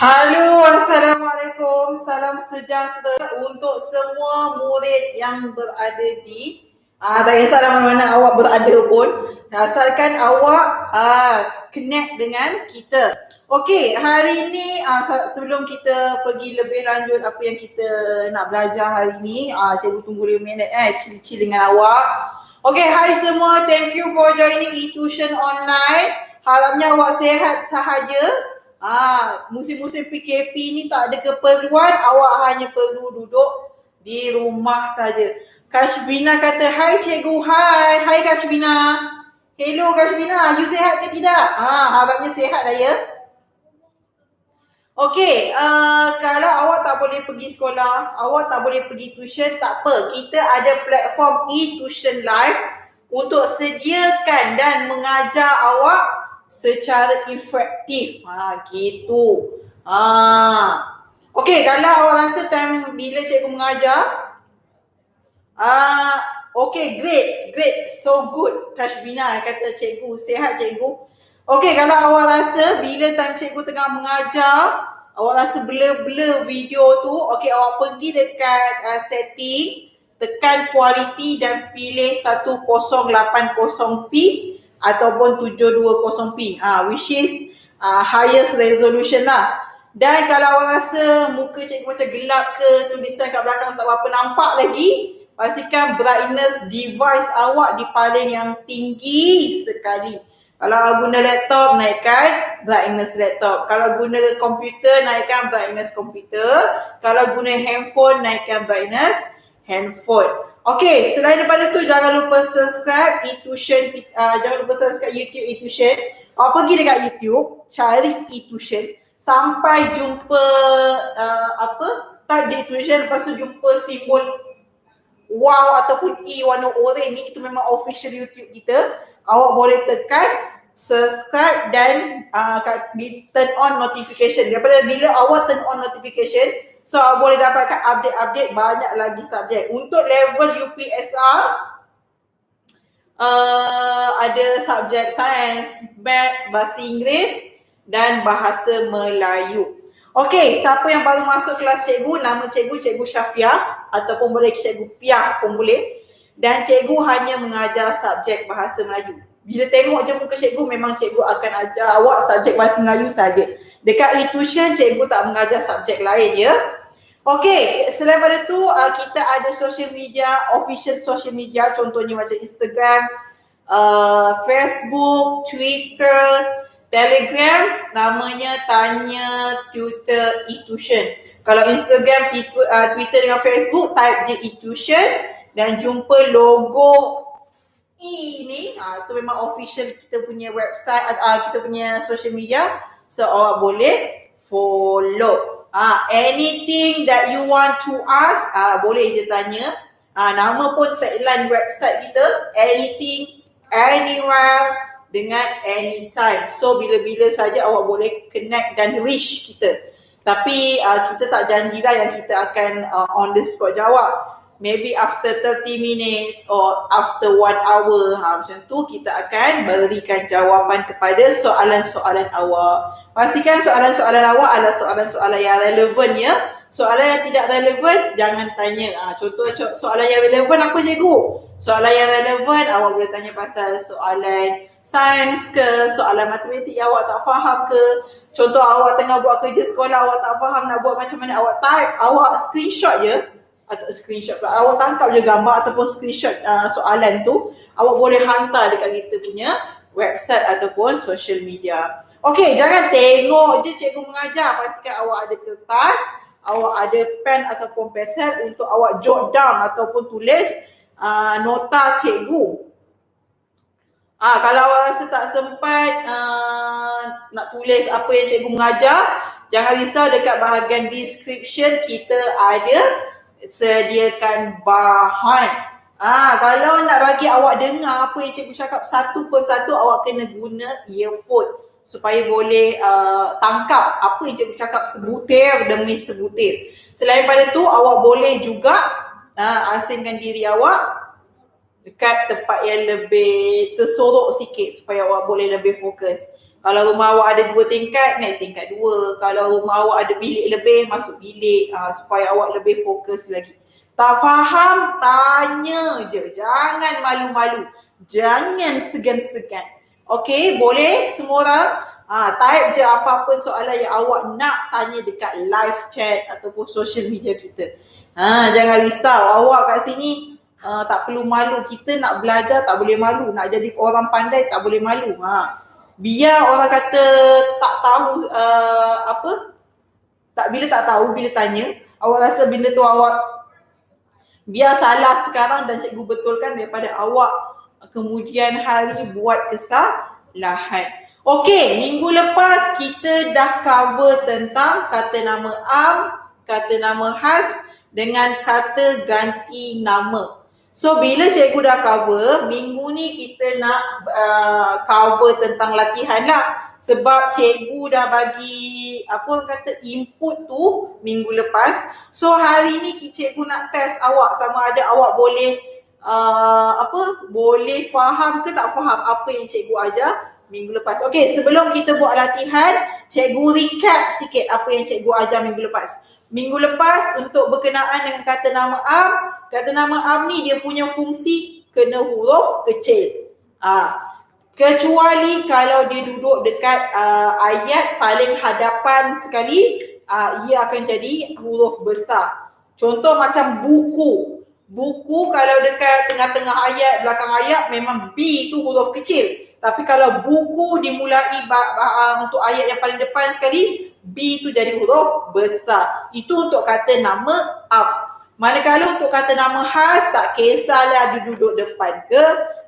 Halo, Assalamualaikum. Salam sejahtera untuk semua murid yang berada di tak kisahlah mana-mana awak berada pun, asalkan awak connect dengan kita. Okey, hari ini sebelum kita pergi lebih lanjut apa yang kita nak belajar hari ini, cikgu tunggu 5 minit chill dengan awak. Okey, hai semua, thank you for joining e-tuition online. Harapnya awak sihat sahaja. Musim-musim PKP ni tak ada keperluan, awak hanya perlu duduk di rumah saja. Kashbina kata, hai cikgu, hai Kashbina. Hello Kashbina, you sihat ke tidak? Harapnya sihat dah ya. Okey, kalau awak tak boleh pergi sekolah, awak tak boleh pergi tuition, tak apa. Kita ada platform e-tuition live untuk sediakan dan mengajar awak secara efektif. Gitu. Okey, kalau awak rasa time bila cikgu mengajar, okey, great, so good. Kashbina kata cikgu, sihat cikgu. Okey, kalau awak rasa bila time cikgu tengah mengajar, awak rasa blur video tu, okey, awak pergi dekat setting, tekan quality dan pilih 1080p ataupun 720p, which is highest resolution lah. Dan kalau awak rasa muka cikgu macam gelap ke, tulisan kat belakang tak berapa nampak lagi, pastikan brightness device awak di paling yang tinggi sekali. Kalau guna laptop, naikkan brightness laptop. Kalau guna komputer, naikkan brightness komputer. Kalau guna handphone, naikkan brightness handphone. Okey, selain daripada tu, jangan lupa subscribe e-tuition, jangan lupa subscribe YouTube e-tuition. Awak pergi dekat YouTube, cari e-tuition, sampai jumpa tag e-tuition, lepas tu jumpa simbol wow ataupun E warna oranye ni, itu memang official YouTube kita. Awak boleh tekan subscribe dan turn on notification. Daripada bila awak turn on notification, so awak boleh dapatkan update-update banyak lagi subjek. Untuk level UPSR, ada subjek sains, maths, bahasa Inggeris dan bahasa Melayu. Okey, siapa yang baru masuk kelas cikgu, nama cikgu Syafiah ataupun boleh cikgu Piah pun boleh. Dan cikgu hanya mengajar subjek bahasa Melayu. Bila tengok je muka cikgu, memang cikgu akan ajar awak subjek bahasa Melayu saja. Dekat e-tuition, cikgu tak mengajar subjek lain ya. Okey, selain daripada tu, kita ada social media, official social media, contohnya macam Instagram, Facebook, Twitter, Telegram, namanya Tanya Tutor e-tuition. Kalau Instagram, Twitter dengan Facebook, type je e-tuition dan jumpa logo ini, itu memang official kita punya website, kita punya social media. So awak boleh follow. Anything that you want to ask, boleh je tanya. Nama pun tagline website kita, anything, anywhere, dengan anytime. So bila-bila saja awak boleh connect dan reach kita. Tapi kita tak janjilah yang kita akan on the spot jawab. Maybe after 30 minutes or after 1 hour, macam tu kita akan berikan jawapan kepada soalan-soalan awak. Pastikan soalan-soalan awak adalah soalan-soalan yang relevan ya. Soalan yang tidak relevan, jangan tanya. Contoh soalan yang relevan apa cikgu? Soalan yang relevan, awak boleh tanya pasal soalan sains ke, soalan matematik yang awak tak faham ke. Contoh awak tengah buat kerja sekolah, awak tak faham nak buat macam mana, awak type, awak screenshot je. Atau screenshot pula, awak tangkap je gambar ataupun screenshot soalan tu, awak boleh hantar dekat kita punya website ataupun social media. Okey, jangan tengok je cikgu mengajar, pastikan awak ada kertas, awak ada pen ataupun pensel untuk awak jot down ataupun tulis nota cikgu. Kalau awak rasa tak sempat nak tulis apa yang cikgu mengajar, jangan risau, dekat bahagian description kita ada sediakan bahan. Kalau nak bagi awak dengar apa yang cikgu cakap satu persatu, awak kena guna earphone supaya boleh tangkap apa yang cikgu cakap sebutir demi sebutir. Selain daripada tu, awak boleh juga asingkan diri awak dekat tempat yang lebih tersorok sikit supaya awak boleh lebih fokus. Kalau rumah awak ada 2 tingkat, naik tingkat 2. Kalau rumah awak ada bilik lebih, masuk bilik supaya awak lebih fokus lagi. Tak faham, tanya je. Jangan malu-malu. Jangan segan-segan. Okay, boleh semua orang? Type je apa-apa soalan yang awak nak tanya dekat live chat ataupun social media kita. Jangan risau. Awak kat sini tak perlu malu. Kita nak belajar tak boleh malu. Nak jadi orang pandai tak boleh malu. Biar orang kata tak tahu bila tak tahu, bila tanya, awak rasa benda tu awak biar salah sekarang dan cikgu betulkan daripada awak kemudian hari buat kesalahan. Okey, minggu lepas kita dah cover tentang kata nama am, kata nama khas dengan kata ganti nama. So bila cikgu dah cover, minggu ni kita nak cover tentang latihan lah. Sebab cikgu dah bagi input tu minggu lepas. So hari ni cikgu nak test awak sama ada awak boleh boleh faham ke tak faham apa yang cikgu ajar minggu lepas. Okey, sebelum kita buat latihan, cikgu recap sikit apa yang cikgu ajar minggu lepas. Minggu lepas untuk berkenaan dengan kata nama am ni dia punya fungsi kena huruf kecil. Kecuali kalau dia duduk dekat ayat paling hadapan sekali, ia akan jadi huruf besar. Contoh macam buku. Buku kalau dekat tengah-tengah ayat, belakang ayat memang B tu huruf kecil. Tapi kalau buku dimulai untuk ayat yang paling depan sekali, B tu jadi huruf besar. Itu untuk kata nama am. Manakala untuk kata nama khas, tak kisahlah dia duduk depan ke,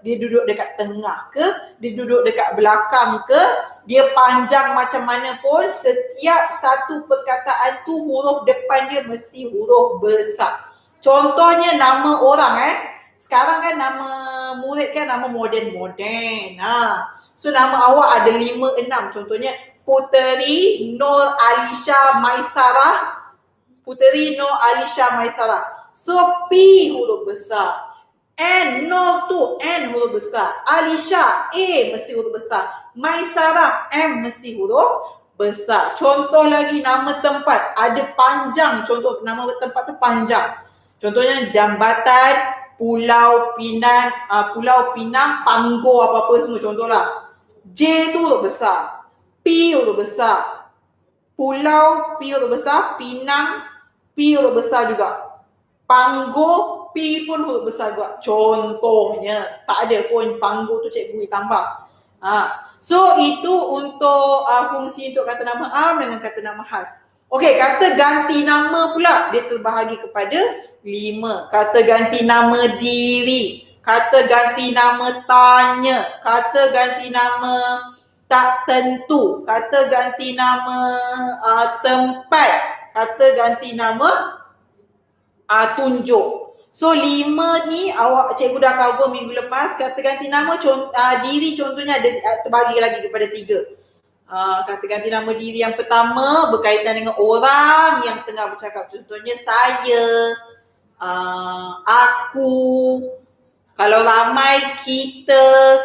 dia duduk dekat tengah ke, dia duduk dekat belakang ke, dia panjang macam mana pun, setiap satu perkataan tu huruf depan dia mesti huruf besar. Contohnya nama orang sekarang kan nama murid kan nama moden-moden. So nama awak ada 5-6. Contohnya Puteri Nur Alisha Maisarah. Puteri Nur Alisha Maisarah. So P huruf besar. N, Nur tu N huruf besar. Alisha A mesti huruf besar. Maisarah M mesti huruf besar. Contoh lagi nama tempat ada panjang. Contoh nama tempat tu panjang. Contohnya jambatan Pulau Pinang, Panggo apa-apa semua contohlah. J tu huruf besar. P huruf besar. Pulau P huruf besar. Pinang P huruf besar juga. Panggo P pun huruf besar juga. Contohnya. Tak ada pun Panggo tu cikgu tambah. So itu untuk fungsi untuk kata nama am dengan kata nama khas. Okey, kata ganti nama pula dia terbahagi kepada 5. Kata ganti nama diri, kata ganti nama tanya, kata ganti nama tak tentu, kata ganti nama tempat, kata ganti nama tunjuk. So 5 ni cikgu dah cover minggu lepas. Kata ganti nama diri contohnya ada terbagi lagi kepada 3. Kata ganti nama diri yang pertama berkaitan dengan orang yang tengah bercakap. Contohnya saya, aku. Kalau ramai, kita,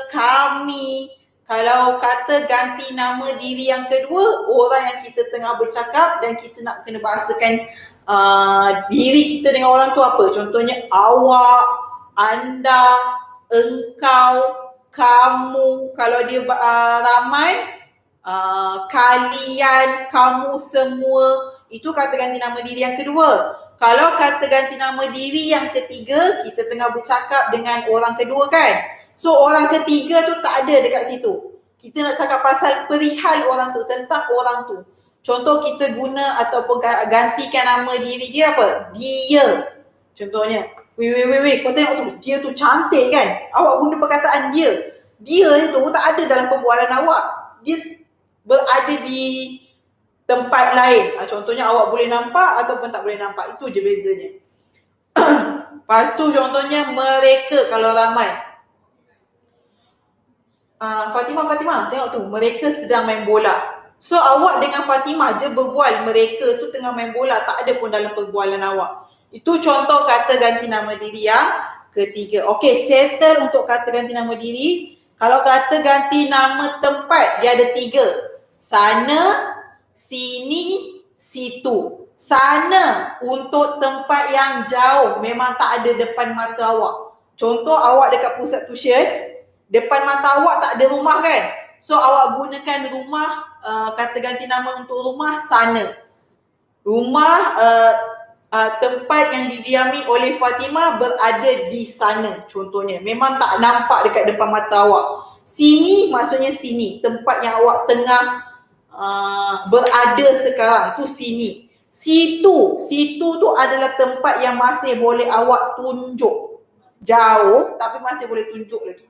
kami. Kalau kata ganti nama diri yang kedua, orang yang kita tengah bercakap dan kita nak kena bahasakan diri kita dengan orang tu apa? Contohnya awak, anda, engkau, kamu. Kalau dia ramai, kalian, kamu semua. Itu kata ganti nama diri yang kedua. Kalau kata ganti nama diri yang ketiga, kita tengah bercakap dengan orang kedua kan. So orang ketiga tu tak ada dekat situ. Kita nak cakap pasal perihal orang tu, tentang orang tu. Contoh kita guna ataupun gantikan nama diri dia apa? Dia. Contohnya, weh, kau tengok tu, dia tu cantik kan? Awak guna perkataan dia. Dia tu tak ada dalam perbualan awak. Dia berada di tempat lain. Contohnya awak boleh nampak ataupun tak boleh nampak. Itu je bezanya. Lepas tu contohnya mereka kalau ramai. Fatimah, tengok tu. Mereka sedang main bola. So awak dengan Fatimah je berbual. Mereka tu tengah main bola. Tak ada pun dalam perbualan awak. Itu contoh kata ganti nama diri yang ketiga. Okey, settle untuk kata ganti nama diri. Kalau kata ganti nama tempat, dia ada 3. Sana, sini, situ. Sana untuk tempat yang jauh, memang tak ada depan mata awak. Contoh awak dekat pusat tuition, depan mata awak tak ada rumah kan? So awak gunakan rumah, kata ganti nama untuk rumah sana. Rumah tempat yang didiami oleh Fatimah berada di sana contohnya. Memang tak nampak dekat depan mata awak. Sini maksudnya sini. Tempat yang awak tengah berada sekarang tu sini. Situ tu adalah tempat yang masih boleh awak tunjuk. Jauh tapi masih boleh tunjuk lagi.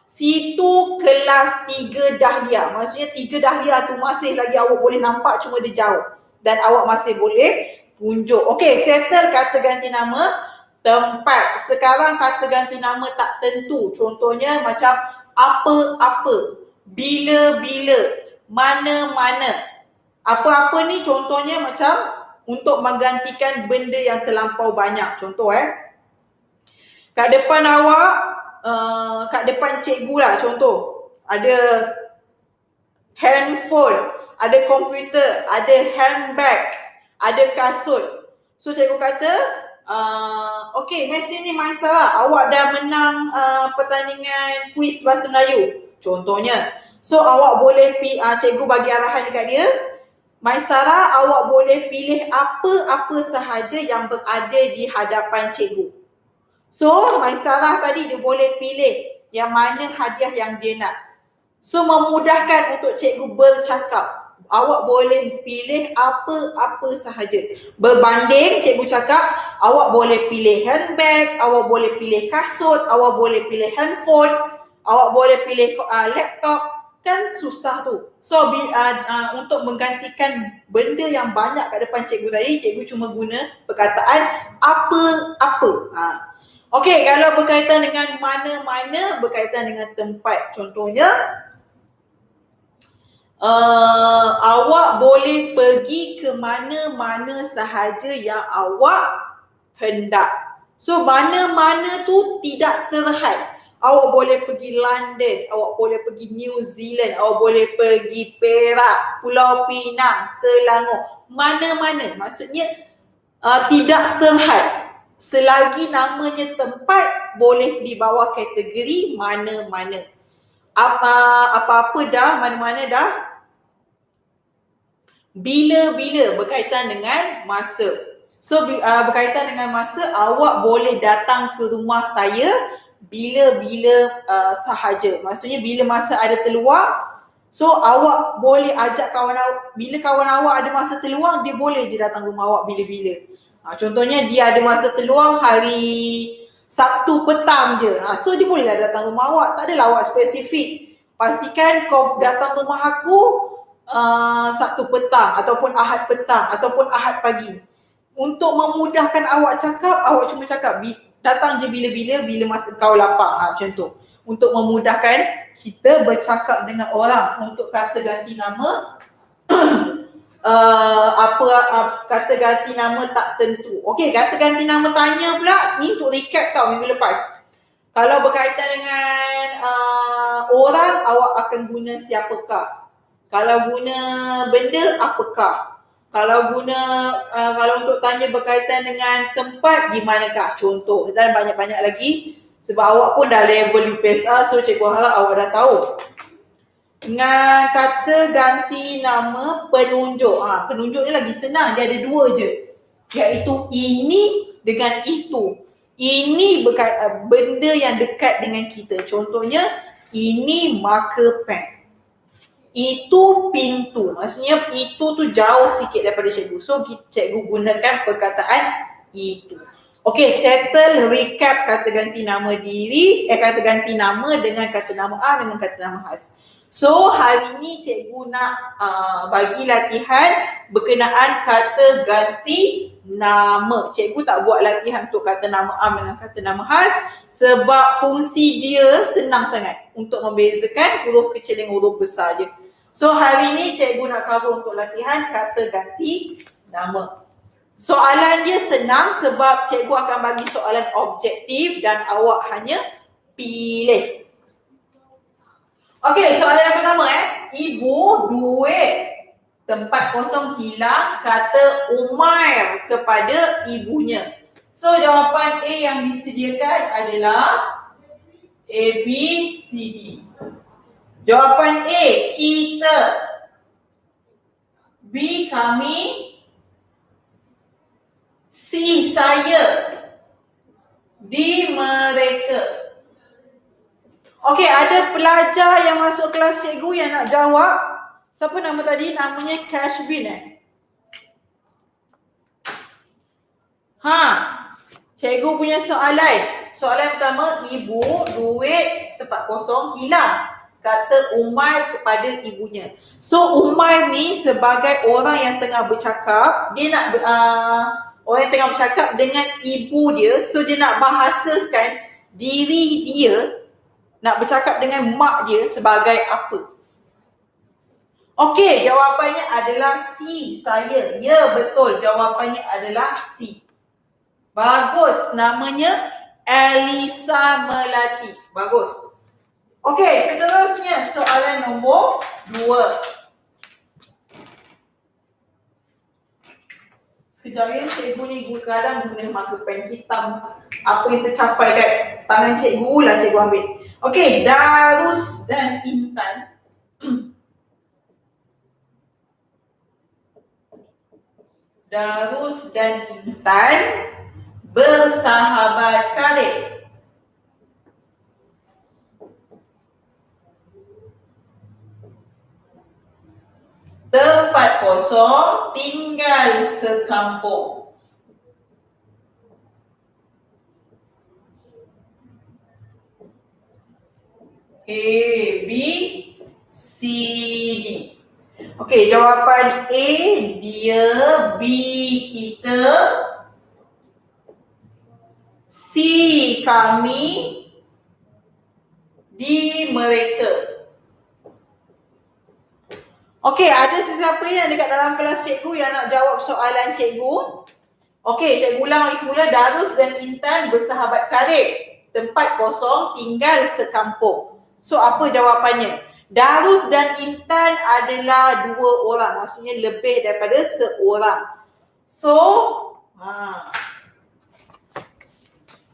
Situ kelas 3 Dahlia. Maksudnya 3 Dahlia tu masih lagi awak boleh nampak, cuma dia jauh. Dan awak masih boleh tunjuk. Okey, settle kata ganti nama tempat. Sekarang kata ganti nama tak tentu. Contohnya macam apa-apa, bila-bila, mana-mana. Apa-apa ni contohnya macam untuk menggantikan benda yang terlampau banyak. Contoh kat depan awak, kat depan cikgu lah contoh. Ada handphone, ada komputer, ada handbag, ada kasut. So cikgu kata, okey, mesin ni Maisarah, awak dah menang pertandingan kuis bahasa Melayu contohnya. So awak boleh cikgu bagi arahan dekat dia, Maisarah awak boleh pilih apa-apa sahaja yang berada di hadapan cikgu. So Maisarah tadi dia boleh pilih yang mana hadiah yang dia nak. So memudahkan untuk cikgu bercakap. Awak boleh pilih apa-apa sahaja. Berbanding cikgu cakap, awak boleh pilih handbag, awak boleh pilih kasut, awak boleh pilih handphone, awak boleh pilih laptop. Kan susah tu. So untuk menggantikan benda yang banyak kat depan cikgu tadi, cikgu cuma guna perkataan apa-apa. Okey, kalau berkaitan dengan mana-mana, berkaitan dengan tempat. Contohnya, awak boleh pergi ke mana-mana sahaja yang awak hendak. So mana-mana tu tidak terhad. Awak boleh pergi London, awak boleh pergi New Zealand, awak boleh pergi Perak, Pulau Pinang, Selangor. Mana-mana, maksudnya tidak terhad. Selagi namanya tempat, boleh di bawah kategori mana-mana. Apa-apa dah, mana-mana dah. Bila-bila berkaitan dengan masa. So berkaitan dengan masa, awak boleh datang ke rumah saya bila-bila sahaja. Maksudnya bila masa ada terluang, so awak boleh ajak kawan awak. Bila kawan awak ada masa terluang, dia boleh je datang rumah awak bila-bila. Contohnya dia ada masa terluang hari Sabtu petang je. So dia bolehlah datang rumah awak. Tak adalah awak spesifik. Pastikan kau datang rumah aku Sabtu petang ataupun Ahad petang ataupun Ahad pagi. Untuk memudahkan awak cakap, awak cuma cakap datang je bila-bila, bila masa kau lapar. Macam tu. Untuk memudahkan kita bercakap dengan orang. Untuk kata ganti nama kata ganti nama tak tentu. Okey, kata ganti nama tanya pula, ni untuk recap tau minggu lepas. Kalau berkaitan dengan orang, awak akan guna siapakah. Kalau guna benda, apakah. Kalau untuk tanya berkaitan dengan tempat, di manakah, contoh. Dan banyak-banyak lagi. Sebab awak pun dah level UPSR, so cikgu harap awak dah tahu. Dengan kata ganti nama penunjuk. Penunjuk ni lagi senang, dia ada 2 je. Iaitu ini dengan itu. Ini benda yang dekat dengan kita. Contohnya, ini marker pen. Itu pintu. Maksudnya itu tu jauh sikit daripada cikgu. So cikgu gunakan perkataan itu. Okey, settle recap kata ganti nama diri, kata ganti nama dengan kata nama A dengan kata nama khas. So hari ni cikgu nak bagi latihan berkenaan kata ganti nama. Cikgu tak buat latihan untuk kata nama A dengan kata nama khas sebab fungsi dia senang sangat untuk membezakan huruf kecil dengan huruf besar je. So hari ni cikgu nak cover untuk latihan kata ganti nama. Soalan dia senang sebab cikgu akan bagi soalan objektif dan awak hanya pilih. Okey, soalan yang pertama Ibu duit tempat kosong hilang, kata Umair kepada ibunya. So jawapan A yang disediakan adalah A, B, C, D. Jawapan A, kita. B, kami. C, saya. D, mereka. Okey, ada pelajar yang masuk kelas cikgu yang nak jawab. Siapa nama tadi? Namanya Cashbin Cikgu punya soalan. Soalan pertama, ibu duit tempat kosong hilang, kata Umar kepada ibunya. So Umar ni sebagai orang yang tengah bercakap, dia nak orang yang tengah bercakap dengan ibu dia, so dia nak bahasakan diri dia, nak bercakap dengan mak dia sebagai apa? Okey, jawapannya adalah C, saya. Ya, betul. Jawapannya adalah C. Bagus. Namanya Elisa Melati. Bagus. Okey, seterusnya soalan nombor 2. Sekejap ya, cikgu ni kadang guna marker pen hitam. Apa yang tercapai kat tangan cikgu lah cikgu ambil. Okey, Darus dan Intan. Darus dan Intan bersahabat karib. Tempat kosong, tinggal sekampung. A, B, C, D. Okey, jawapan A, dia. B, kita. C, kami. D, mereka. Okey, ada sesiapa yang dekat dalam kelas cikgu yang nak jawab soalan cikgu? Okey, cikgu ulang lagi semula. Darus dan Intan bersahabat karib. Tempat kosong, tinggal sekampung. So, apa jawapannya? Darus dan Intan adalah 2 orang. Maksudnya lebih daripada seorang. So,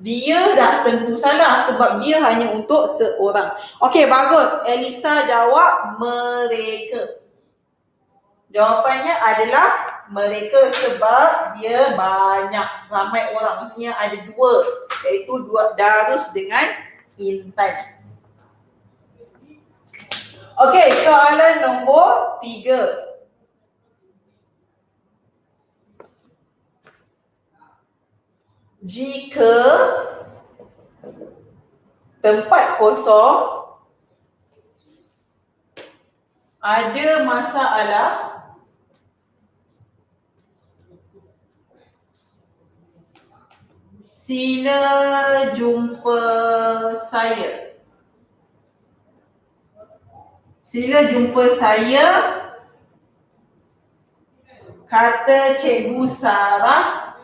dia dah tentu salah sebab dia hanya untuk seorang. Okey, bagus. Elisa jawab mereka. Jawapannya adalah mereka sebab dia banyak, ramai orang. Maksudnya ada 2, iaitu Darus dengan Intan. Okey, soalan nombor 3. Jika tempat kosong ada masalah, sila jumpa saya. Sila jumpa saya, kata Cikgu Sarah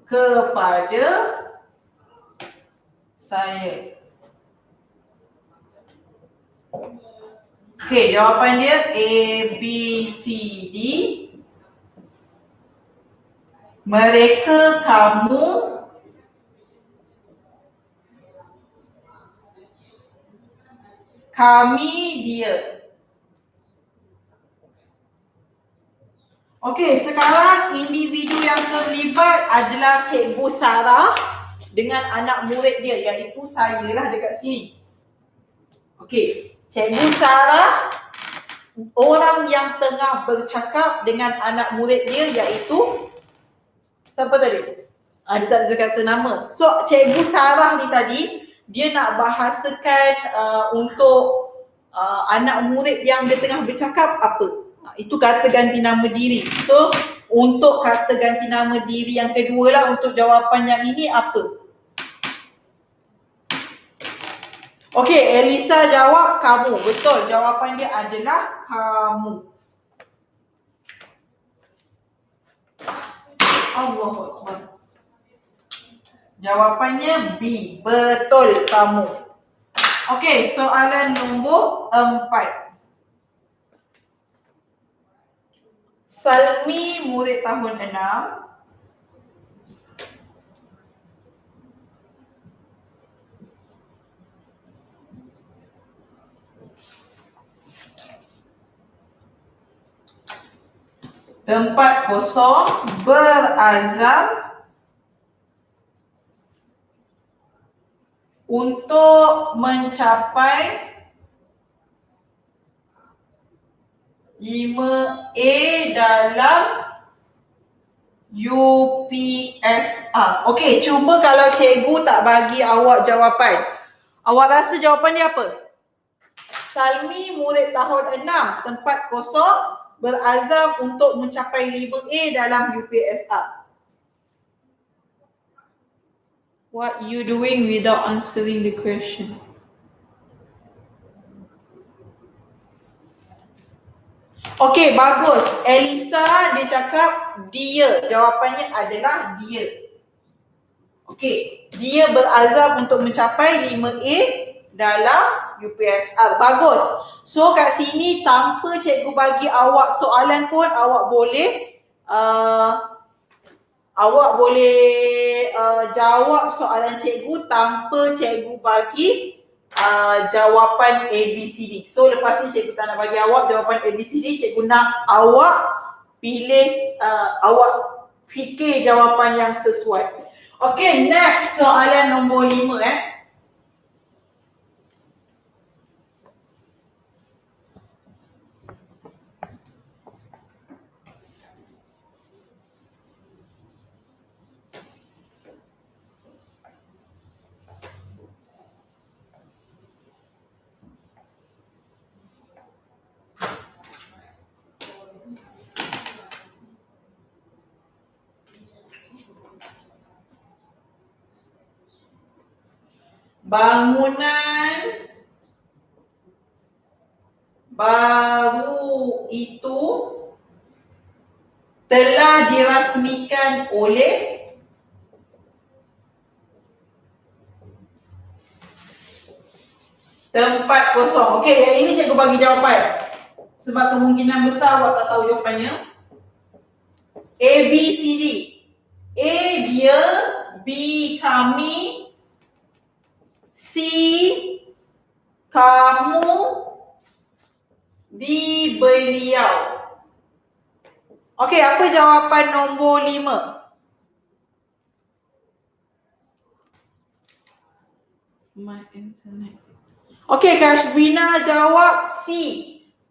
kepada saya. Okey, jawapan dia A, B, C, D. Mereka, kamu. Kami, dia. Okey, sekarang individu yang terlibat adalah Cikgu Sarah dengan anak murid dia, iaitu saya lah dekat sini. Okey, Cikgu Sarah, orang yang tengah bercakap dengan anak murid dia, iaitu siapa tadi? Dia tak ada kata nama. So, Cikgu Sarah ni tadi, dia nak bahasakan untuk anak murid yang dia tengah bercakap apa? Itu kata ganti nama diri. So, untuk kata ganti nama diri yang kedua lah, untuk jawapan yang ini apa? Okey, Elisa jawab kamu. Betul, jawapan dia adalah kamu. Allahu Akbar. Jawapannya B. Betul kamu. Okey, soalan nombor 4. Salmi murid tahun 6. Tempat kosong berazam untuk mencapai 5A dalam UPSR. Okey, cuba kalau cikgu tak bagi awak jawapan. Awak rasa jawapan dia apa? Salmi murid tahun 6, tempat kosong berazam untuk mencapai 5A dalam UPSR. What you doing without answering the question? Okey, bagus. Elisa dia cakap dia. Jawapannya adalah dia. Okey, dia berazam untuk mencapai 5A dalam UPSR. Bagus. So kat sini tanpa cikgu bagi awak soalan pun awak boleh jawab soalan cikgu tanpa cikgu bagi jawapan ABCD. So lepas ni cikgu tak nak bagi awak jawapan ABCD, cikgu nak awak pilih, awak fikir jawapan yang sesuai. Okay, next soalan nombor 5. Bangunan baru itu telah dirasmikan oleh tempat kosong. Okey, yang ini cikgu bagi jawapan. Sebab kemungkinan besar awak tak tahu jawapannya. A, B, C, D. A dia, B kami, C kamu, D beliau. Okey, apa jawapan nombor 5? My internet. Okey, Kashbina jawab C.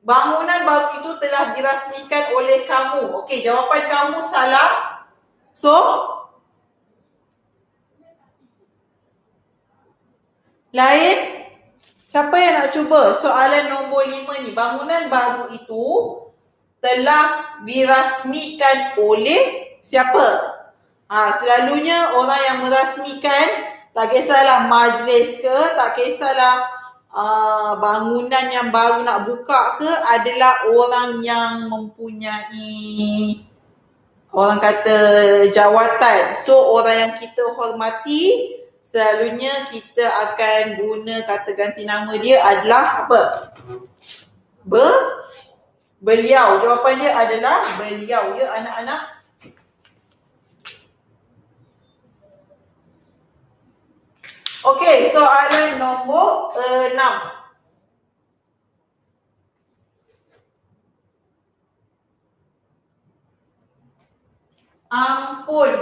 Bangunan baru itu telah dirasmikan oleh kamu. Okey, jawapan kamu salah. So, lain? Siapa yang nak cuba soalan nombor 5 ni? Bangunan baru itu telah dirasmikan oleh siapa? Selalunya orang yang merasmikan, tak kisahlah majlis ke, tak kisahlah bangunan yang baru nak buka ke, adalah orang yang mempunyai, orang kata, jawatan. So orang yang kita hormati, selalunya kita akan guna kata ganti nama dia adalah apa? Beliau. Jawapan dia adalah beliau, ya anak-anak. Okey, soalan nombor 6. Ampun.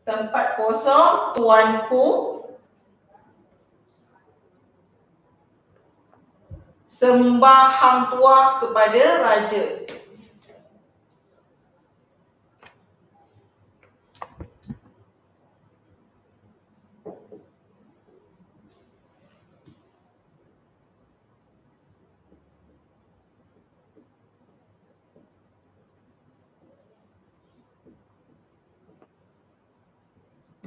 Tempat kosong, tuanku. Sembah hang tuah kepada raja.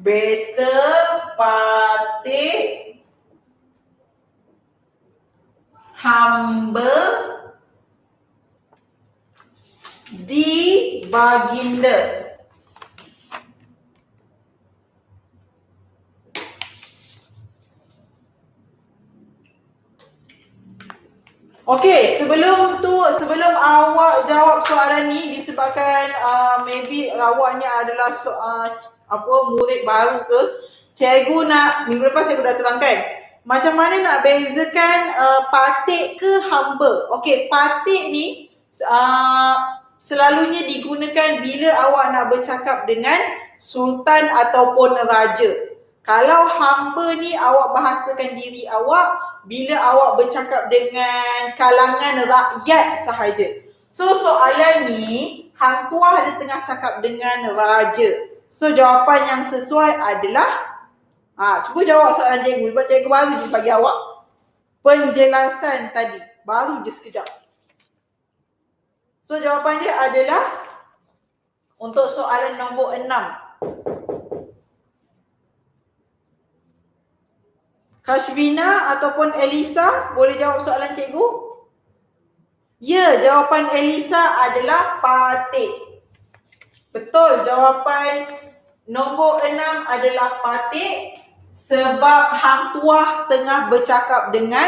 Better patik hamba di baginda. Okey, sebelum awak jawab soalan ni, disebabkan maybe awak ni adalah murid baru ke, cikgu nak, minggu lepas cikgu dah terangkan macam mana nak bezakan patik ke hamba. Okey, patik ni selalunya digunakan bila awak nak bercakap dengan sultan ataupun raja. Kalau hamba ni awak bahasakan diri awak bila awak bercakap dengan kalangan rakyat sahaja. So soalan ni, Hang Tuah dia tengah cakap dengan raja. So jawapan yang sesuai adalah cuba jawab soalan cikgu. Sebab cikgu baru je bagi awak penjelasan tadi. Baru je sekejap. So jawapan dia adalah untuk soalan nombor 6. Kashvina ataupun Elisa boleh jawab soalan cikgu? Ya, jawapan Elisa adalah patik. Betul, jawapan nombor 6 adalah patik sebab Hang Tuah tengah bercakap dengan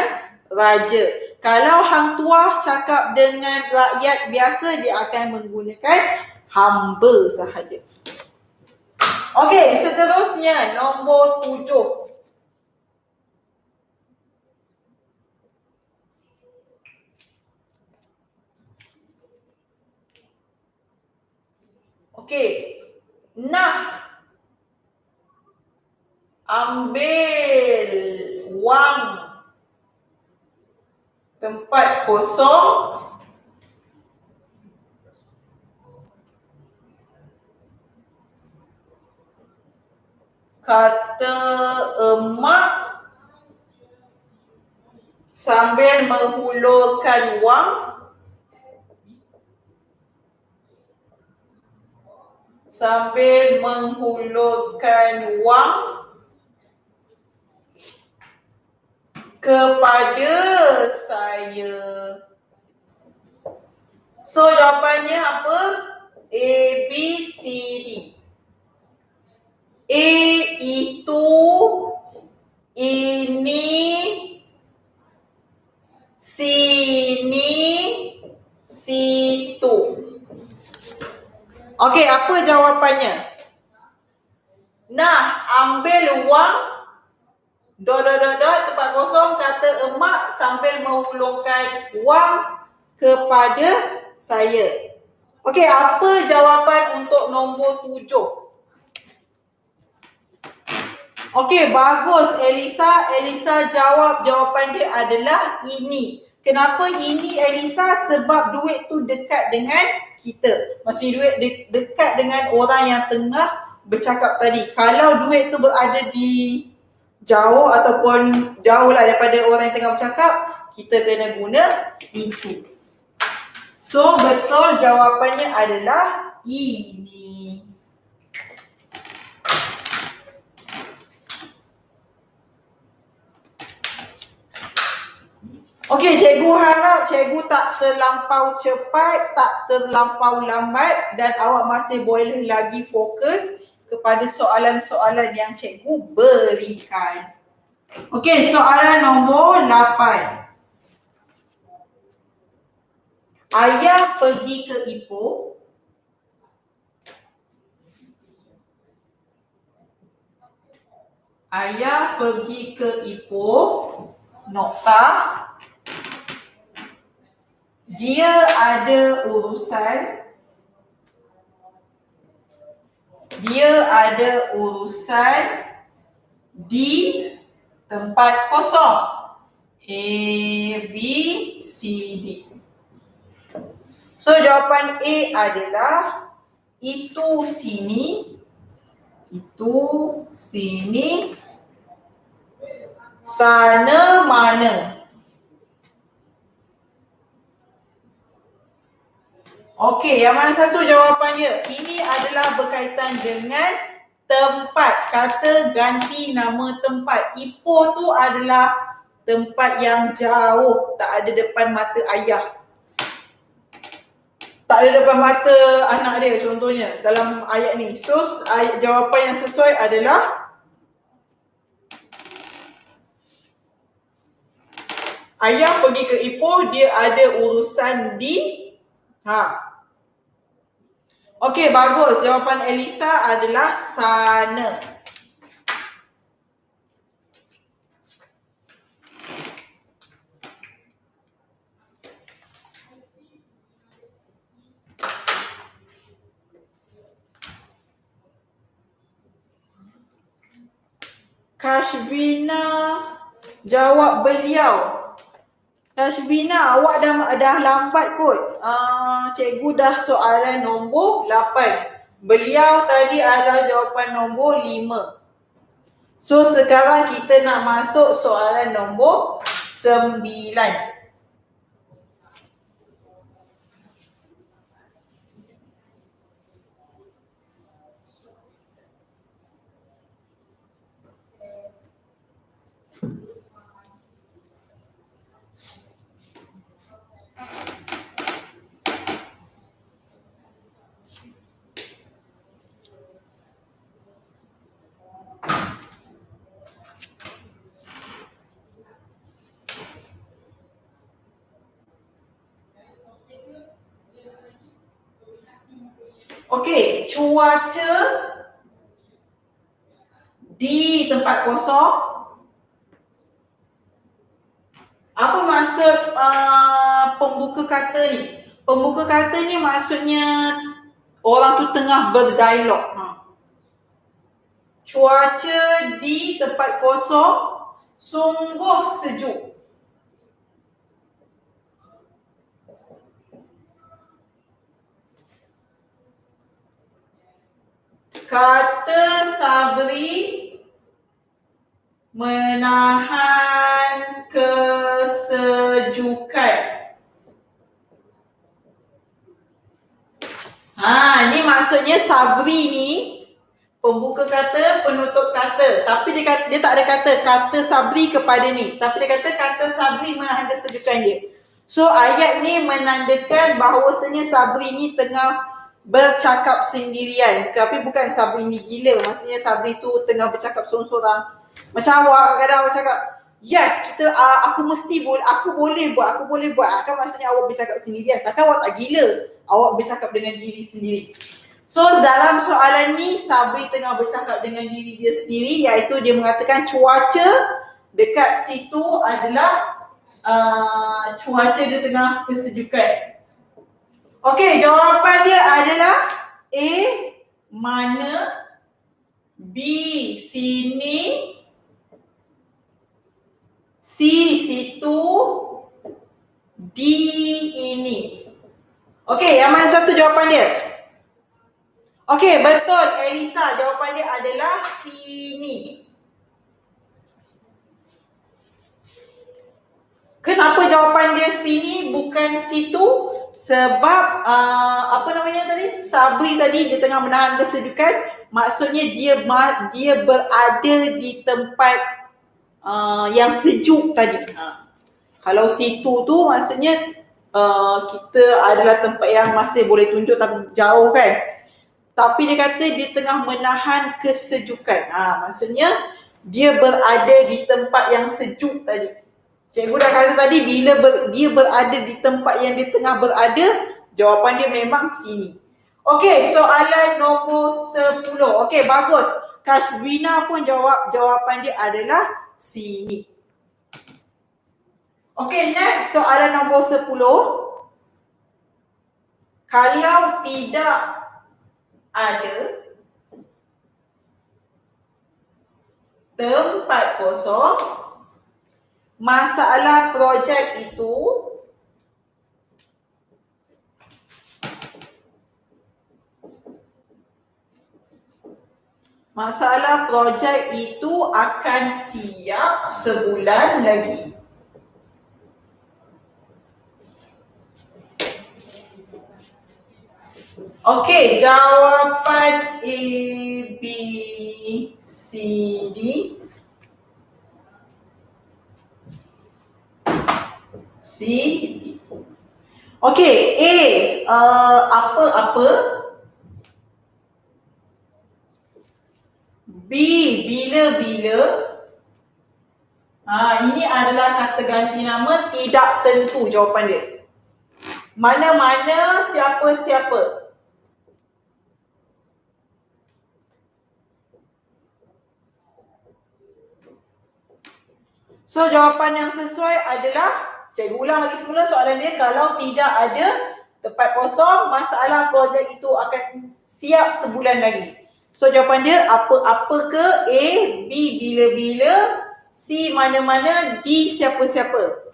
raja. Kalau Hang Tuah cakap dengan rakyat biasa, dia akan menggunakan hamba sahaja. Okey, seterusnya nombor 7. Okey, nah ambil wang tempat kosong kata emak sambil menghulurkan wang kepada saya. So jawapannya apa? A, B, C, D. A itu, ini, sini, situ. Okey, apa jawapannya? Nah, ambil wang tempat kosong kata emak sambil menghulurkan wang kepada saya. Okey, apa jawapan untuk nombor 7? Okey, bagus Elisa. Elisa jawab, jawapan dia adalah ini. Kenapa ini Elisa? Sebab duit tu dekat dengan kita. Maksudnya duit dekat dengan orang yang tengah bercakap tadi. Kalau duit tu berada di jauh ataupun jauh lah daripada orang yang tengah bercakap, kita kena guna itu. So betul jawapannya adalah ini. Okey, cikgu harap cikgu tak terlampau cepat, tak terlampau lambat dan awak masih boleh lagi fokus kepada soalan-soalan yang cikgu berikan. Okey, soalan nombor 8. Ayah pergi ke Ipoh. Ayah pergi ke Ipoh, nokta. Dia ada urusan. Di tempat kosong. A, B, C, D. So jawapan A adalah itu sini, sana mana. Okey, yang mana satu jawapannya? Ini adalah berkaitan dengan tempat. Kata ganti nama tempat. Ipoh tu adalah tempat yang jauh, tak ada depan mata ayah. Tak ada depan mata anak dia contohnya dalam ayat ni. So jawapan yang sesuai adalah Ayah pergi ke Ipoh, dia ada urusan di Okey, bagus. Jawapan Elisa adalah sana. Kashvina jawab beliau. Kashvina, awak dah lambat kot. Cikgu dah soalan nombor 8. Beliau tadi adalah jawapan nombor 5. So sekarang kita nak masuk soalan nombor 9. Okey, cuaca di tempat kosong. Apa maksud pembuka kata ni? Pembuka kata ni maksudnya orang tu tengah berdialog. Cuaca di tempat kosong sungguh sejuk. Kata Sabri menahan kesejukan. Ni maksudnya Sabri ni pembuka kata, penutup kata. Tapi dia tak ada kata Sabri kepada ni. Tapi dia kata Sabri menahan kesejukan dia. So ayat ni menandakan bahawasanya Sabri ni tengah bercakap sendirian. Tapi bukan Sabri ni gila. Maksudnya Sabri tu tengah bercakap sorang-sorang. Macam awak kadang-kadang awak cakap, yes, aku boleh buat. Kan maksudnya awak bercakap sendirian. Takkan awak tak gila. Awak bercakap dengan diri sendiri. So dalam soalan ni Sabri tengah bercakap dengan diri dia sendiri, iaitu dia mengatakan cuaca dekat situ adalah cuaca dia tengah kesejukan. Okey, jawapan dia adalah A, mana, B, sini, C, situ, D, ini. Okey, yang mana satu jawapan dia? Okey, betul Elisa, jawapan dia adalah sini. Kenapa jawapan dia sini bukan situ? Sebab apa namanya tadi? Sabri tadi dia tengah menahan kesejukan. Maksudnya dia berada di tempat yang sejuk tadi. Kalau situ tu maksudnya kita adalah tempat yang masih boleh tunjuk tapi jauh kan. Tapi dia kata dia tengah menahan kesejukan. Maksudnya dia berada di tempat yang sejuk tadi. Cikgu dah kata tadi bila dia berada di tempat yang dia tengah berada, jawapan dia memang sini. Okey, soalan nombor 10. Okey, bagus. Kashvina pun jawapan dia adalah sini. Okey, next soalan nombor 10. Kalau tidak ada tempat kosong, masalah projek itu akan siap sebulan lagi. Okey, jawapan A, B, C, D. C. Okey, A, apa-apa. B, bila-bila. Ini adalah kata ganti nama tidak tentu jawapan dia. Mana-mana, siapa-siapa. So jawapan yang sesuai adalah, cikgu ulang lagi semula soalan dia, kalau tidak ada tempat kosong, masalah projek itu akan siap sebulan lagi. So jawapan dia apa-apa ke, A, B bila-bila, C mana-mana, D siapa-siapa.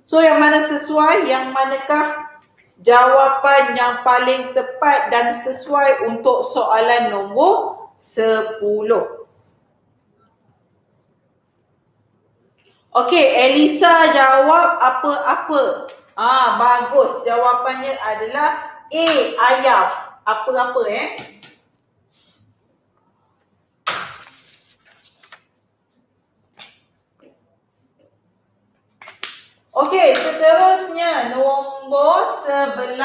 So yang mana sesuai, yang manakah jawapan yang paling tepat dan sesuai untuk soalan nombor 10. Okey, Elisa jawab apa-apa. Bagus. Jawapannya adalah A, ayam. Apa-apa Okey, seterusnya nombor 11.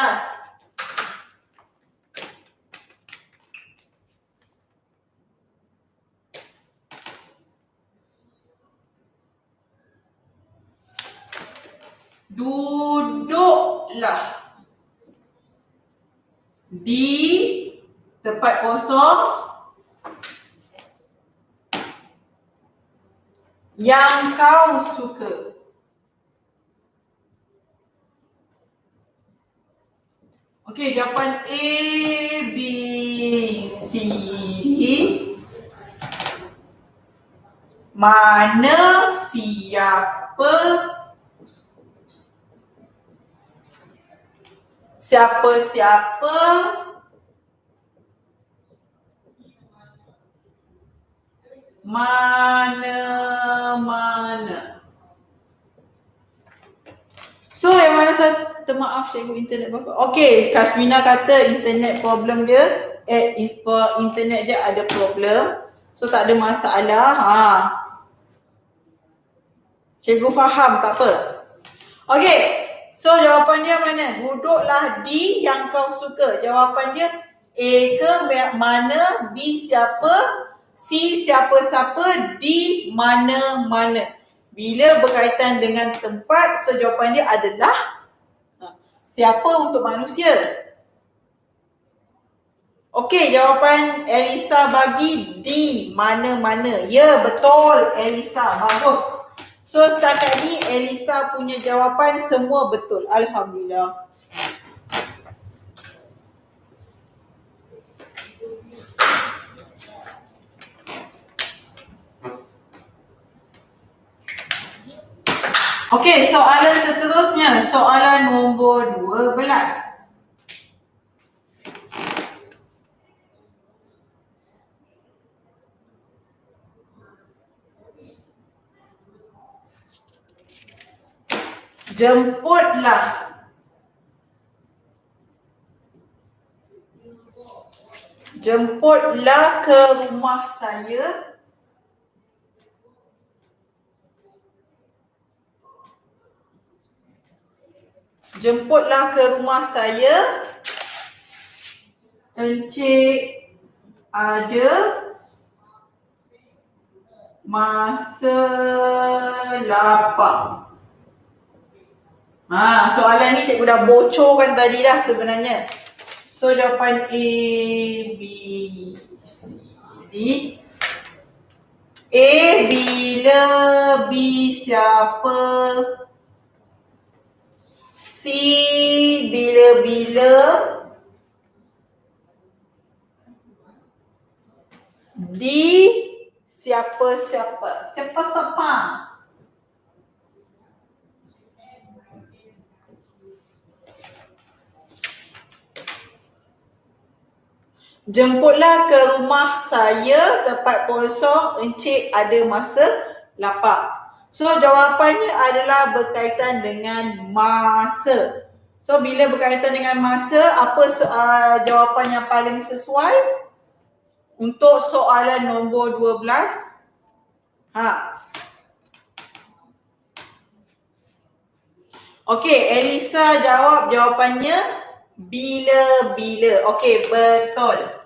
Duduklah di tempat kosong yang kau suka. Okey, jawapan A, B, C, D. Mana, siapa, siapa-siapa, mana-mana. So yang mana satu, maaf cikgu, internet apa? Okey, Kashmina kata internet problem dia, internet dia ada problem. So tak ada masalah. Cikgu faham, tak apa. Okey, so jawapan dia mana? Duduklah di yang kau suka. Jawapan dia A ke mana, B siapa, C siapa-siapa, D mana-mana. Bila berkaitan dengan tempat, so jawapan dia adalah siapa untuk manusia. Okey, jawapan Elisa bagi D, mana-mana. Ya, betul Elisa, bagus. So setakat ni Elisa punya jawapan semua betul. Alhamdulillah. Okey, soalan seterusnya, soalan nombor 12. Jemputlah ke rumah saya. Jemputlah ke rumah saya. Encik ada masa lapar. Soalan ni cikgu dah bocorkan tadi dah sebenarnya. So jawapan A, B, C, D. A bila, B siapa, C bila-bila, D siapa-siapa. Siapa-siapa. Jemputlah ke rumah saya, tempat kosong, encik ada masa lapar. So jawapannya adalah berkaitan dengan masa. So bila berkaitan dengan masa, apa jawapan yang paling sesuai untuk soalan nombor 12? Okey, Elisa jawab jawapannya bila-bila. Okey, betul.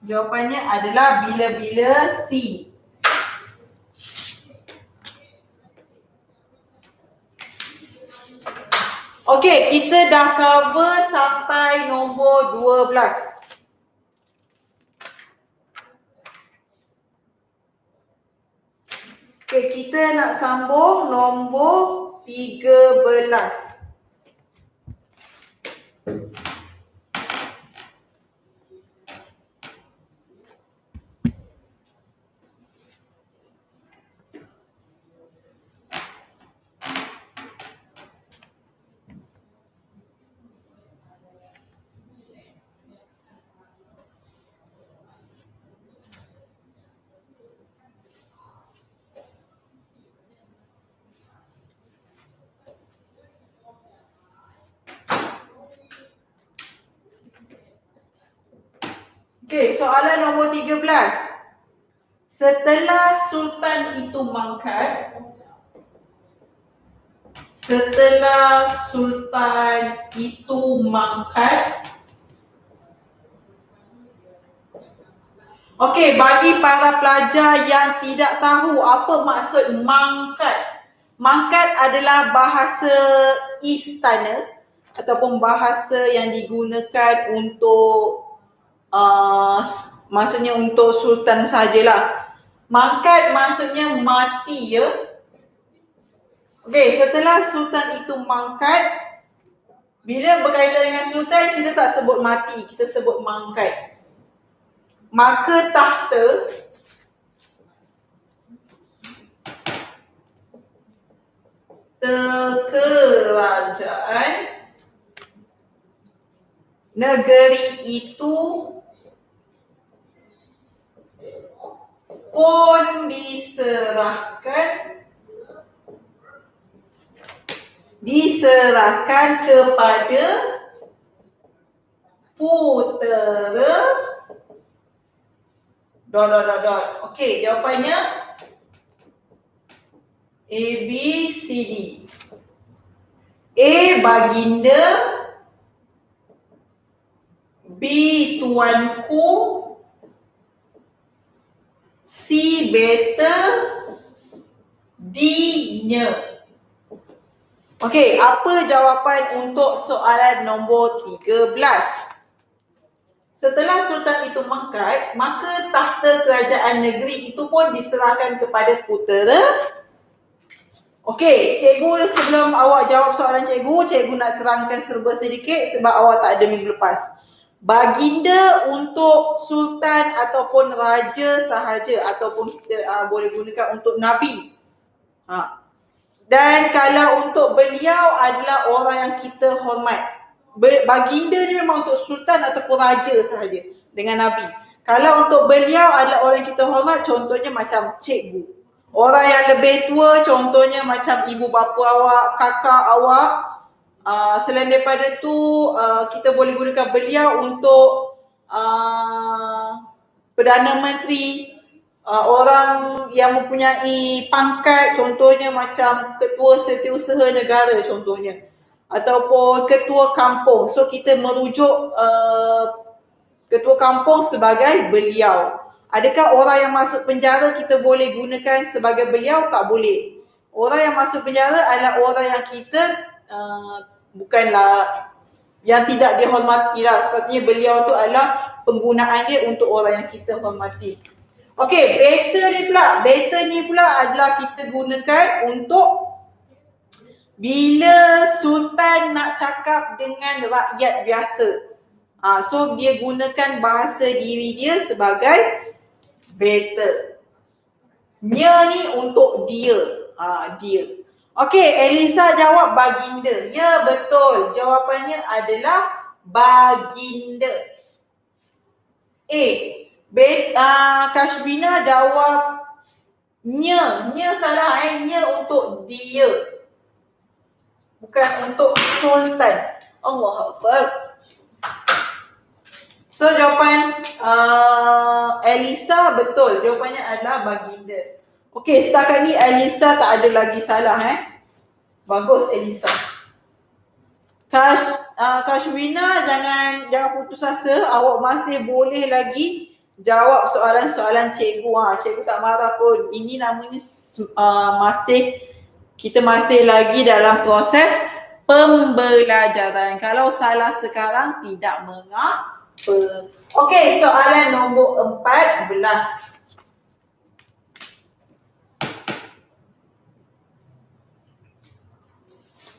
Jawapannya adalah bila-bila C. Okey, kita dah cover sampai nombor 12. Okey, kita nak sambung nombor 13. Okey, soalan nombor 13. Setelah Sultan itu mangkat, okey, bagi para pelajar yang tidak tahu apa maksud mangkat. Mangkat adalah bahasa istana ataupun bahasa yang digunakan untuk maksudnya untuk sultan sajalah. Mangkat maksudnya mati, ya. Okey, setelah sultan itu mangkat, bila berkaitan dengan sultan, kita tak sebut mati, kita sebut mangkat. Maka tahta kerajaan negeri itu pun diserahkan kepada putera ... Okey, jawapannya A, B, C, D. A, baginda. B, tuanku. C, beta. D, nya. Okey, apa jawapan untuk soalan nombor 13? Setelah sultan itu mangkat, maka tahta kerajaan negeri itu pun diserahkan kepada putera. Okey, cikgu sebelum awak jawab soalan cikgu nak terangkan serba sedikit sebab awak tak ada minggu lepas. Baginda untuk sultan ataupun raja sahaja ataupun kita boleh gunakan untuk nabi. Dan kalau untuk beliau adalah orang yang kita hormat. Baginda ni memang untuk sultan ataupun raja sahaja dengan nabi. Kalau untuk beliau adalah orang yang kita hormat, contohnya macam cikgu. Orang yang lebih tua contohnya macam ibu bapa awak, kakak awak. Selain daripada tu, kita boleh gunakan beliau untuk Perdana Menteri, orang yang mempunyai pangkat, contohnya macam ketua setiausaha negara contohnya, ataupun ketua kampung. So kita merujuk ketua kampung sebagai beliau. Adakah orang yang masuk penjara kita boleh gunakan sebagai beliau? Tak boleh. Orang yang masuk penjara adalah orang yang kita bukanlah yang tidak dihormati lah. Sepatutnya beliau tu adalah penggunaan dia untuk orang yang kita hormati. Okey, beta ni pula adalah kita gunakan untuk bila sultan nak cakap dengan rakyat biasa. So dia gunakan bahasa diri dia sebagai beta. Nya ni untuk dia. Dia. Okey, Elisa jawab baginda. Ya, betul. Jawapannya adalah baginda. Kashbina jawab nya. Nya salah. Nya untuk dia. Bukan untuk sultan. Allahu Akbar. So jawapan Elisa betul. Jawapannya adalah baginda. Okey, setakat ni Elisa tak ada lagi salah. Bagus Elisa. Kashwina jangan putus asa. Awak masih boleh lagi jawab soalan-soalan cikgu. Cikgu tak marah pun. Ini namanya kita masih lagi dalam proses pembelajaran. Kalau salah sekarang, tidak mengapa. Okey, soalan nombor 14.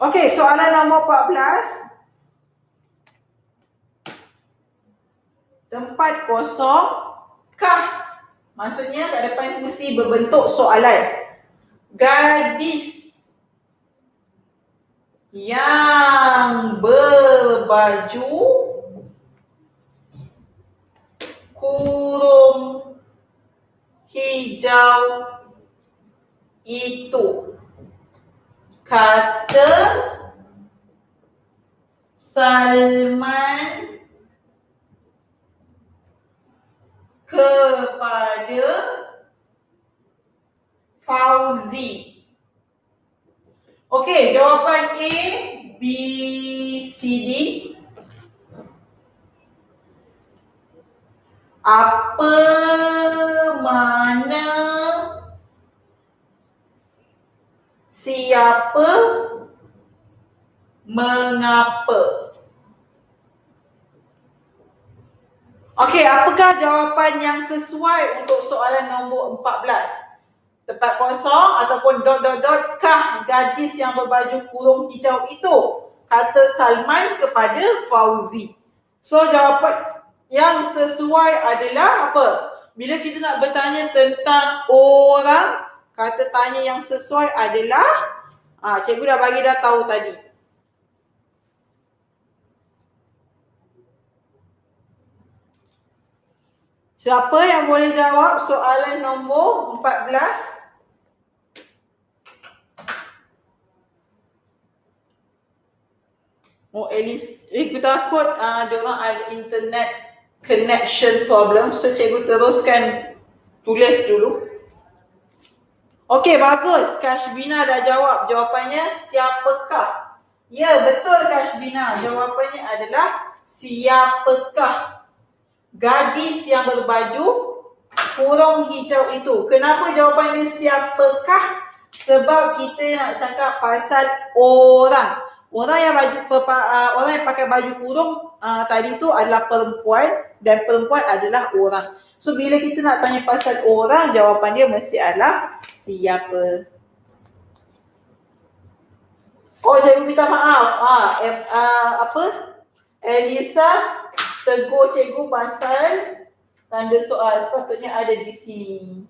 Okey, soalan nombor 14. Tempat kosong kah? Maksudnya kat depan mesti berbentuk soalan. Gadis yang berbaju kurung hijau itu kata Salman kepada Fauzi. Okey, jawapan A, B, C, D. Apa, mana, siapa, mengapa? Okey, apakah jawapan yang sesuai untuk soalan nombor 14? Tempat kosong ataupun ... kah gadis yang berbaju kurung hijau itu? Kata Salman kepada Fauzi. So, jawapan yang sesuai adalah apa? Bila kita nak bertanya tentang orang, kata tanya yang sesuai adalah cikgu dah bagi dah tahu tadi. Siapa yang boleh jawab soalan nombor 14? Oh, at least cikgu takut diorang ada internet connection problem. So, cikgu teruskan tulis dulu. Okey, bagus. Kashbina dah jawab. Jawapannya siapakah? Ya, betul Kashbina. Jawapannya adalah siapakah gadis yang berbaju kurung hijau itu. Kenapa jawapan dia siapakah? Sebab kita nak cakap pasal orang. Orang yang pakai baju kurung tadi tu adalah perempuan dan perempuan adalah orang. So bila kita nak tanya pasal orang, jawapan dia mesti adalah siapa. Oh, cikgu minta maaf. Elisa tegur cikgu pasal tanda soal, sepatutnya ada di sini.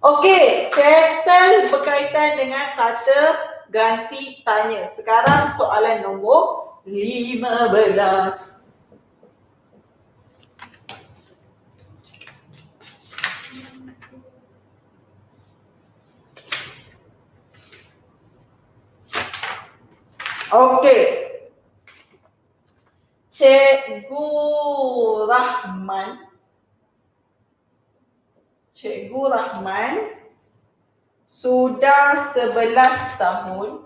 Okey, settle berkaitan dengan kata ganti tanya. Sekarang soalan nombor 15. Okey. Cikgu Rahman sudah 11 tahun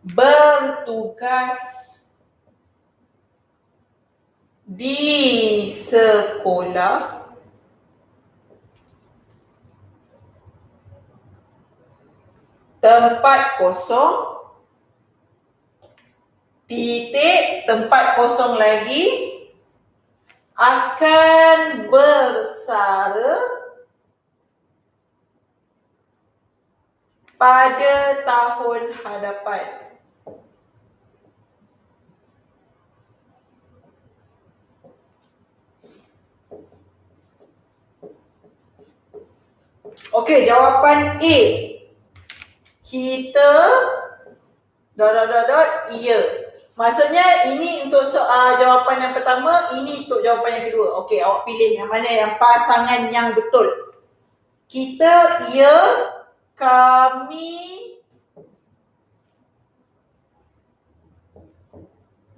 bertugas di sekolah tempat kosong tempat kosong lagi akan bersara pada tahun hadapan. Okey, jawapan A. Kita ... iya. Maksudnya ini untuk jawapan yang pertama, ini untuk jawapan yang kedua. Okey, awak pilih yang mana yang pasangan yang betul. Kita, ia, kami,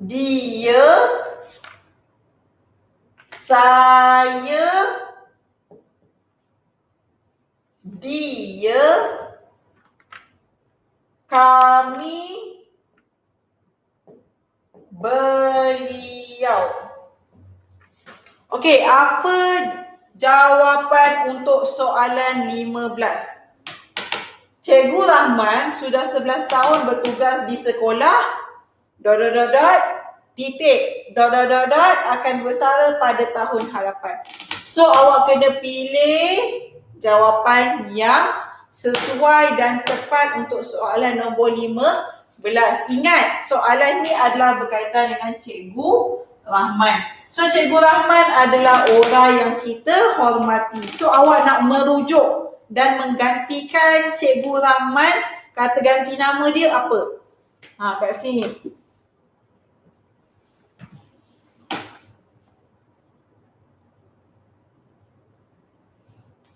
dia, saya, dia, kami, beliau. Okey, apa jawapan untuk soalan 15? Cikgu Rahman sudah 11 tahun bertugas di sekolah titik akan bersara pada tahun hadapan. So awak kena pilih jawapan yang sesuai dan tepat untuk soalan nombor 15. Ingat, soalan ni adalah berkaitan dengan Cikgu Rahman. So Cikgu Rahman adalah orang yang kita hormati. So awak nak merujuk dan menggantikan Cikgu Rahman, kata ganti nama dia apa? Kat sini.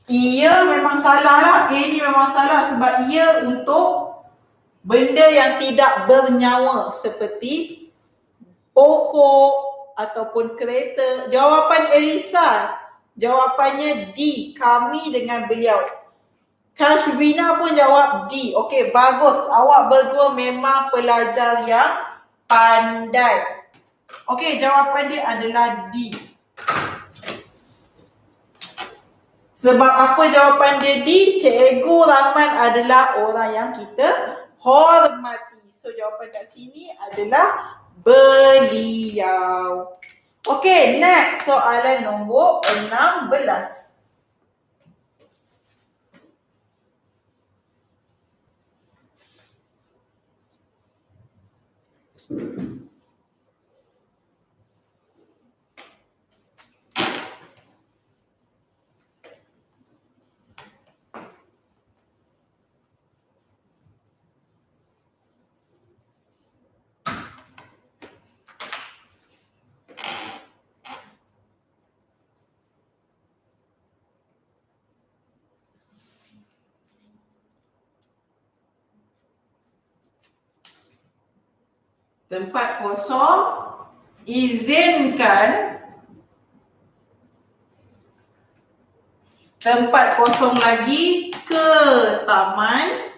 Ia memang salah lah. A ni memang salah sebab ia untuk benda yang tidak bernyawa seperti pokok ataupun kereta. Jawapan Elisa, jawapannya D, kami dengan beliau. Kashvina pun jawab D. Okey, bagus. Awak berdua memang pelajar yang pandai. Okey, jawapan dia adalah D. Sebab apa jawapan dia D? Cikgu Rahman adalah orang yang kita hormati. So jawapan kat sini adalah beliau. Okey, next soalan nombor 16. Tempat kosong, izinkan tempat kosong lagi ke taman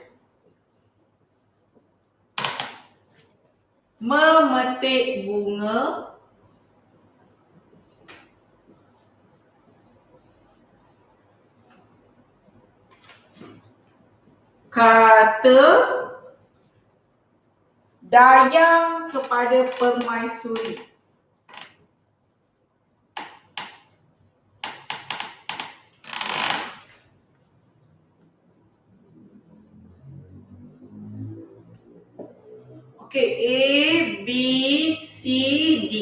memetik bunga kata Dayang kepada permaisuri. Okey, A, B, C, D.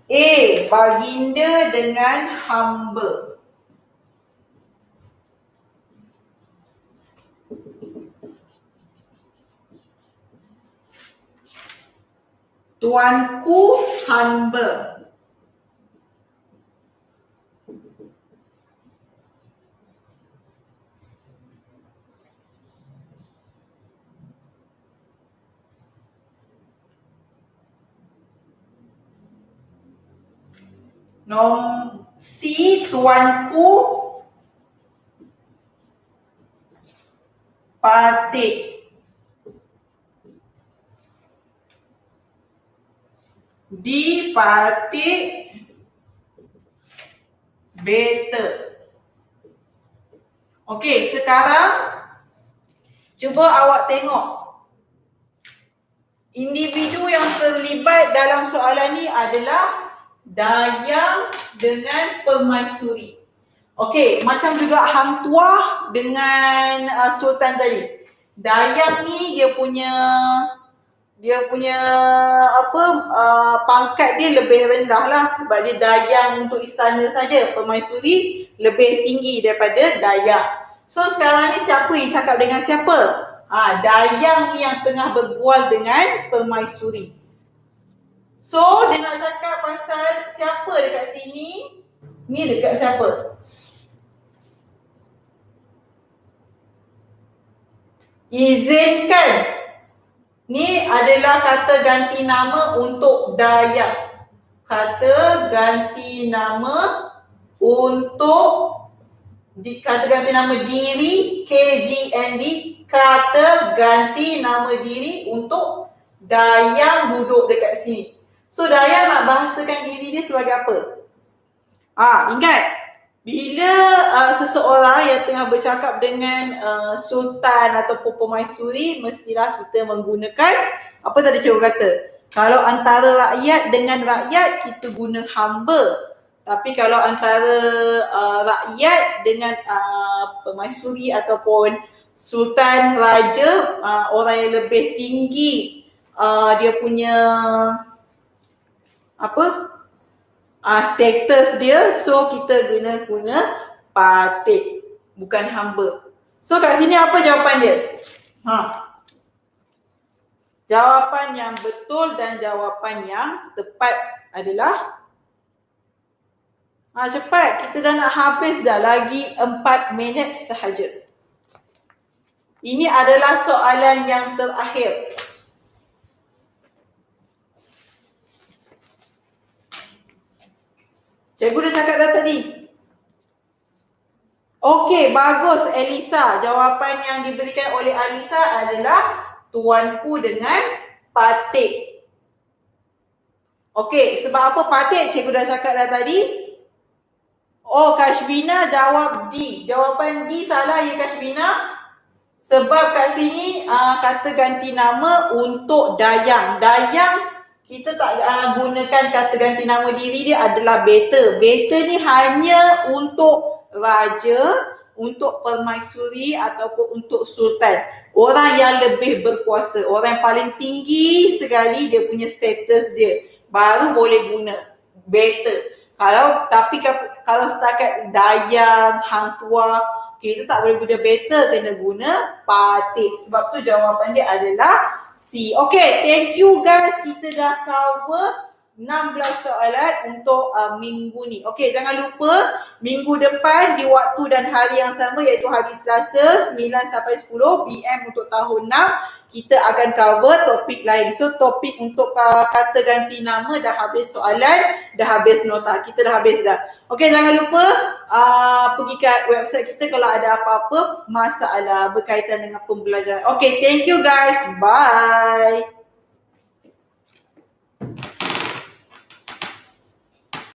A, baginda dengan hamba. Tuanku hamba. C, tuanku patik. D, patik beta. Okey, sekarang cuba awak tengok. Individu yang terlibat dalam soalan ni adalah Dayang dengan permaisuri. Okey, macam juga Hang Tuah dengan Sultan tadi. Dayang ni dia punya pangkat dia lebih rendah lah sebab dia dayang untuk istana saja. Permaisuri lebih tinggi daripada dayang. So sekarang ni siapa yang cakap dengan siapa? Dayang ni yang tengah berbual dengan permaisuri. So dia nak cakap pasal siapa dekat sini? Ni dekat siapa? Izinkan. Ni adalah kata ganti nama untuk Dayang. Kata ganti nama untuk kata ganti nama diri, KGND. Kata ganti nama diri untuk Dayang duduk dekat sini. So Dayang nak bahasakan diri dia sebagai apa? Ingat, bila seseorang yang tengah bercakap dengan sultan ataupun permaisuri, mestilah kita menggunakan apa tadi cikgu kata? Kalau antara rakyat dengan rakyat, kita guna hamba. Tapi kalau antara rakyat dengan permaisuri ataupun sultan, raja, orang yang lebih tinggi dia punya status dia, so kita guna patih, bukan hamba. So kat sini apa jawapan dia? Jawapan yang betul dan jawapan yang tepat adalah cepat, kita dah nak habis dah, lagi 4 minit sahaja. Ini adalah soalan yang terakhir. Cikgu dah cakap dah tadi. Okey, bagus Elisa. Jawapan yang diberikan oleh Alisa adalah tuanku dengan patih. Okey, sebab apa patih? Cikgu dah cakap dah tadi. Kashbina jawab D. Jawapan D salah ya Kashbina. Sebab kat sini kata ganti nama untuk Dayang. Dayang kita tak gunakan kata ganti nama diri dia adalah beta. Beta ni hanya untuk raja, untuk permaisuri ataupun untuk sultan. Orang yang lebih berkuasa, orang yang paling tinggi sekali dia punya status dia, baru boleh guna beta. Kalau setakat Dayang, Hang Tuah, kita tak boleh guna beta, kena guna patih. Sebab tu jawapan dia adalah C. Okay, thank you guys. Kita dah cover 16 soalan untuk minggu ni. Okay, jangan lupa minggu depan di waktu dan hari yang sama, iaitu hari Selasa 9 sampai 10 PM untuk tahun 6, kita akan cover topik lain. So topik untuk kata ganti nama dah habis soalan, dah habis nota. Kita dah habis dah. Okay, jangan lupa pergi ke website kita kalau ada apa-apa masalah berkaitan dengan pembelajaran. Okay, thank you guys. Bye.